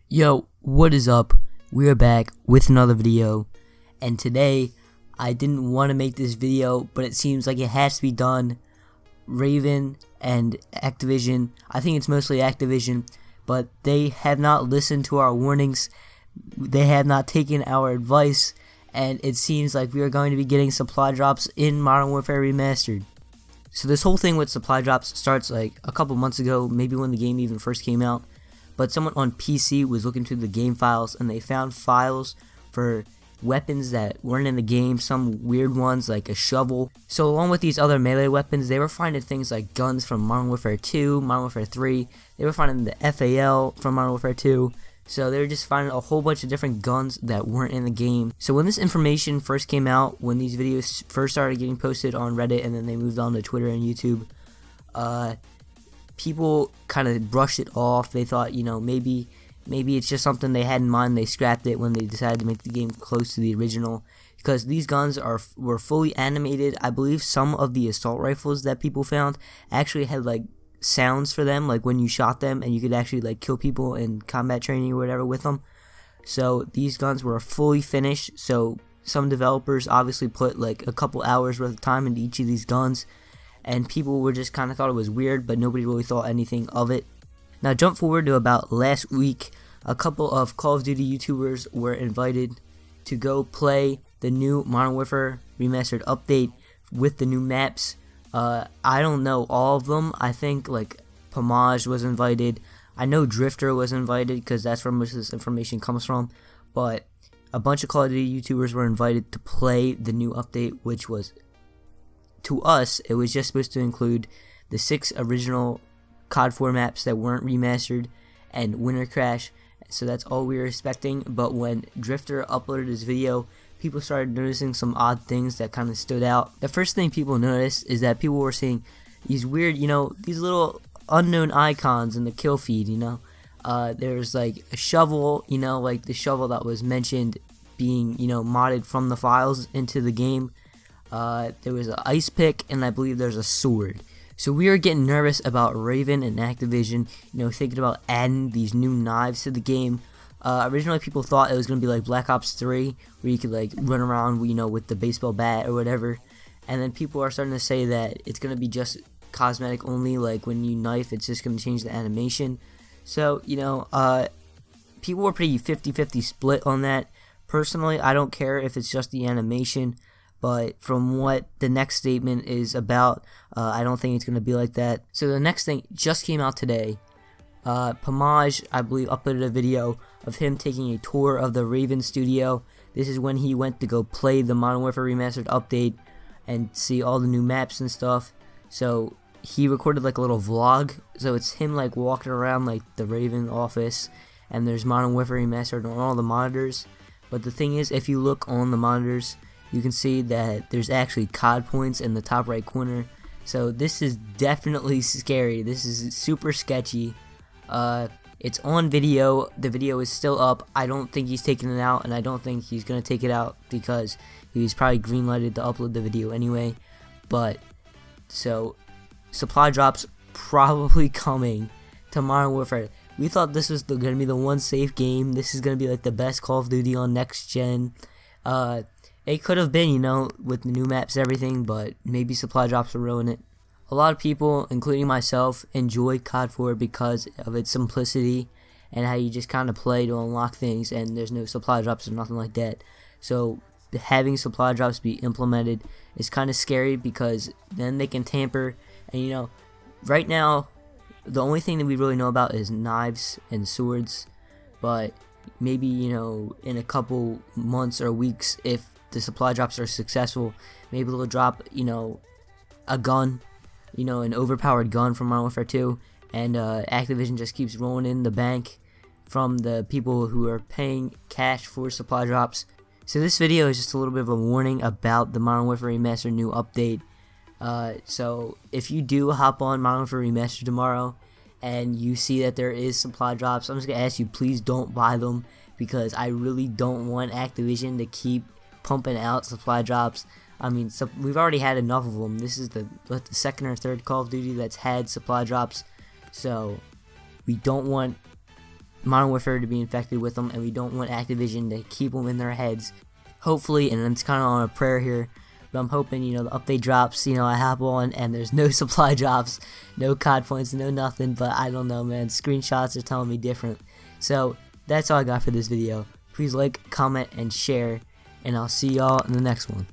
Yo, what is up? We are back with another video, and today I didn't want to make this video, but it seems like it has to be done. Raven and Activision, I think it's mostly Activision, but they have not listened to our warnings. They have not taken our advice, and it seems like we are going to be getting supply drops in Modern Warfare Remastered. So this whole thing with supply drops starts like a couple months ago, maybe when the game even first came out. But someone on PC was looking through the game files and they found files for weapons that weren't in the game, some weird ones like a shovel. So along with these other melee weapons, they were finding things like guns from Modern Warfare 2, Modern Warfare 3, they were finding the FAL from Modern Warfare 2, so they were just finding a whole bunch of different guns that weren't in the game. So when this information first came out, when these videos first started getting posted on Reddit and then they moved on to Twitter and YouTube, people kind of brushed it off. They thought, maybe it's just something they had in mind. They scrapped it when they decided to make the game close to the original, because these guns were fully animated. I believe some of the assault rifles that people found actually had like sounds for them, like when you shot them, and you could actually like kill people in combat training or whatever with them. So these guns were fully finished. So some developers obviously put like a couple hours worth of time into each of these guns, and people were just kind of thought it was weird, but nobody really thought anything of it. Now jump forward to about last week. A couple of Call of Duty YouTubers were invited to go play the new Modern Warfare Remastered update with the new maps. I don't know all of them. I think like Pomage was invited. I know Drifter was invited because that's where most of this information comes from. But a bunch of Call of Duty YouTubers were invited to play the new update, which was, to us, it was just supposed to include the 6 original COD 4 maps that weren't remastered and Winter Crash. So that's all we were expecting. But when Drifter uploaded his video, people started noticing some odd things that kind of stood out. The first thing people noticed is that people were seeing these weird, these little unknown icons in the kill feed. There's like a shovel, like the shovel that was mentioned being, modded from the files into the game. There was an ice pick, and I believe there's a sword. So we are getting nervous about Raven and Activision, thinking about adding these new knives to the game. Originally people thought it was going to be like Black Ops 3, where you could like run around, with the baseball bat or whatever. And then people are starting to say that it's going to be just cosmetic only, like when you knife, it's just going to change the animation. So, people were pretty 50-50 split on that. Personally, I don't care if it's just the animation. But from what the next statement is about, I don't think it's going to be like that. So the next thing just came out today. Pomage, I believe, uploaded a video of him taking a tour of the Raven studio. This is when he went to go play the Modern Warfare Remastered update and see all the new maps and stuff. So he recorded like a little vlog. So it's him like walking around like the Raven office, and there's Modern Warfare Remastered on all the monitors. But the thing is, if you look on the monitors, you can see that there's actually COD points in the top right corner. So this is definitely scary. This is super sketchy. It's on video. The video is still up. I don't think he's taking it out, and I don't think he's going to take it out because he was probably green-lighted to upload the video anyway. But, so, supply drops probably coming to Modern Warfare. We thought this was going to be the one safe game. This is going to be like the best Call of Duty on next gen. It could have been, with the new maps and everything, but maybe supply drops will ruin it. A lot of people, including myself, enjoy COD 4 because of its simplicity and how you just kind of play to unlock things, and there's no supply drops or nothing like that. So having supply drops be implemented is kind of scary, because then they can tamper. And right now, the only thing that we really know about is knives and swords, but maybe, in a couple months or weeks, if the supply drops are successful, maybe they'll drop, a gun, an overpowered gun from Modern Warfare 2, and Activision just keeps rolling in the bank from the people who are paying cash for supply drops. So this video is just a little bit of a warning about the Modern Warfare Remastered new update. So if you do hop on Modern Warfare Remastered tomorrow and you see that there is supply drops, I'm just going to ask you, please don't buy them, because I really don't want Activision to keep pumping out supply drops. I mean, we've already had enough of them. This is the second or third Call of Duty that's had supply drops, so we don't want Modern Warfare to be infected with them, and we don't want Activision to keep them in their heads. Hopefully, and it's kind of on a prayer here, but I'm hoping, you know, the update drops, you know, I hop on and there's no supply drops, no COD points, no nothing, but I don't know, man. Screenshots are telling me different. So that's all I got for this video. Please like, comment, and share, and I'll see y'all in the next one.